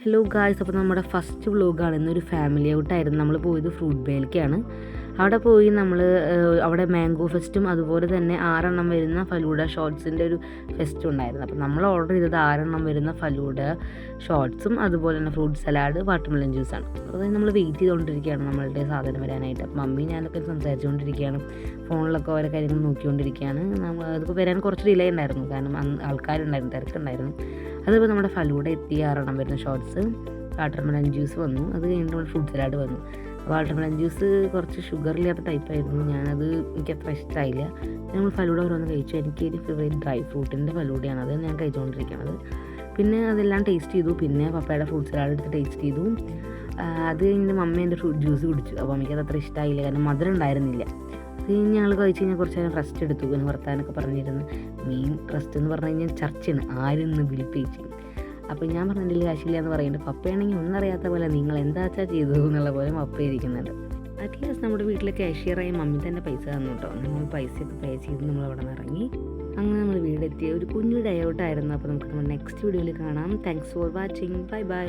Hello guys, അപ്പോൾ നമ്മുടെ first വ്ലോഗാണ്. ഇന്നൊരു ഫാമിലി ഔട്ടായിരുന്നു. നമ്മൾ പോയത് ഫ്രൂട്ട് ബേയിലേക്കാണ്. അവിടെ പോയി നമ്മൾ അവിടെ മാംഗോ ഫെസ്റ്റും അതുപോലെ തന്നെ 6 വരുന്ന ഫലൂഡ ഷോർട്സിൻ്റെ ഒരു ഫെസ്റ്റും ഉണ്ടായിരുന്നു. അപ്പോൾ നമ്മൾ ഓർഡർ ചെയ്തത് 6 വരുന്ന ഫലൂഡ ഷോർട്സും അതുപോലെ തന്നെ ഫ്രൂട്ട് സലാഡ്, വാട്ടർമെലൺ ജ്യൂസാണ്. അപ്പോൾ നമ്മൾ വെയിറ്റ് ചെയ്തുകൊണ്ടിരിക്കുകയാണ് നമ്മളുടെ സാധനം വരാനായിട്ട്. അപ്പോൾ മമ്മി ഞാനൊക്കെ സംസാരിച്ചുകൊണ്ടിരിക്കുകയാണ്, ഫോണിലൊക്കെ ഓരോ കാര്യങ്ങൾ നോക്കിക്കൊണ്ടിരിക്കുകയാണ്. അതിപ്പോൾ വരാൻ കുറച്ച് ഡിലേ ഉണ്ടായിരുന്നു, കാരണം ആൾക്കാരുണ്ടായിരുന്നു, തിരക്കുണ്ടായിരുന്നു. അതിപ്പോൾ നമ്മുടെ ഫലൂഡ എത്തി, 6 വരുന്ന ഷോർട്സ്, വാട്ടർമെലൺ ജ്യൂസ് വന്നു. അത് കഴിഞ്ഞിട്ട് നമ്മൾ ഫ്രൂട്ട് സലാഡ് വന്നു. വാട്ടർമെലൺ ജ്യൂസ് കുറച്ച് ഷുഗറില്ലാത്ത ടൈപ്പായിരുന്നു. എനിക്ക് അത്ര ഇഷ്ടമായില്ല. നമ്മൾ ഫലൂഡ ഓരോന്ന് കഴിച്ചു. എനിക്ക് ഒരു ഫേവറേറ്റ് ഡ്രൈ ഫ്രൂട്ടിൻ്റെ ഫലൂഡയാണ്, അത് ഞാൻ കഴിച്ചുകൊണ്ടിരിക്കുന്നത്. പിന്നെ അതെല്ലാം ടേസ്റ്റ് ചെയ്തു. പിന്നെ പപ്പയുടെ ഫ്രൂട്ട് സലാഡ് എടുത്ത് ടേസ്റ്റ് ചെയ്തു. അത് കഴിഞ്ഞിട്ട് മമ്മി എൻ്റെ ഫ്രൂട്ട് ജ്യൂസ് കുടിച്ചു. അപ്പോൾ എനിക്കത് അത്ര ഇഷ്ടമായില്ല, കാരണം മധുരം ഉണ്ടായിരുന്നില്ല. അത് കഴിഞ്ഞ് ഞങ്ങൾ കഴിച്ച് കഴിഞ്ഞാൽ കുറച്ച് നേരം റെസ്റ്റ് എടുത്തു. എന്ന് വർത്താനൊക്കെ പറഞ്ഞിരുന്നു. മെയിൻ റെസ്റ്റ് എന്ന് പറഞ്ഞു കഴിഞ്ഞാൽ ചർച്ചയാണ്, ആരെന്ന് വിളിപ്പിച്ചു. അപ്പോൾ ഞാൻ പറഞ്ഞില്ല കാശില്ല എന്ന് പറയുന്നുണ്ട്. പപ്പയാണെങ്കിൽ ഒന്നും അറിയാത്ത പോലെ നിങ്ങൾ എന്താ വെച്ചാൽ ചെയ്തത് എന്നുള്ള പോലെ പപ്പ ഇരിക്കുന്നുണ്ട്. അറ്റ്ലീസ്റ്റ് നമ്മുടെ വീട്ടിലെ കാഷ്യറായി മമ്മി തന്നെ പൈസ തന്നു കേട്ടോ. നമ്മൾ പൈസയൊക്കെ പേ ചെയ്ത് നമ്മൾ അവിടെ നിന്ന് ഇറങ്ങി. അങ്ങനെ നമ്മൾ വീടെത്തിയ ഒരു കുഞ്ഞു ഡേ ഔട്ടായിരുന്നു. അപ്പോൾ നമുക്ക് നമ്മൾ നെക്സ്റ്റ് വീഡിയോയിൽ കാണാം. Thanks for watching. Bye bye.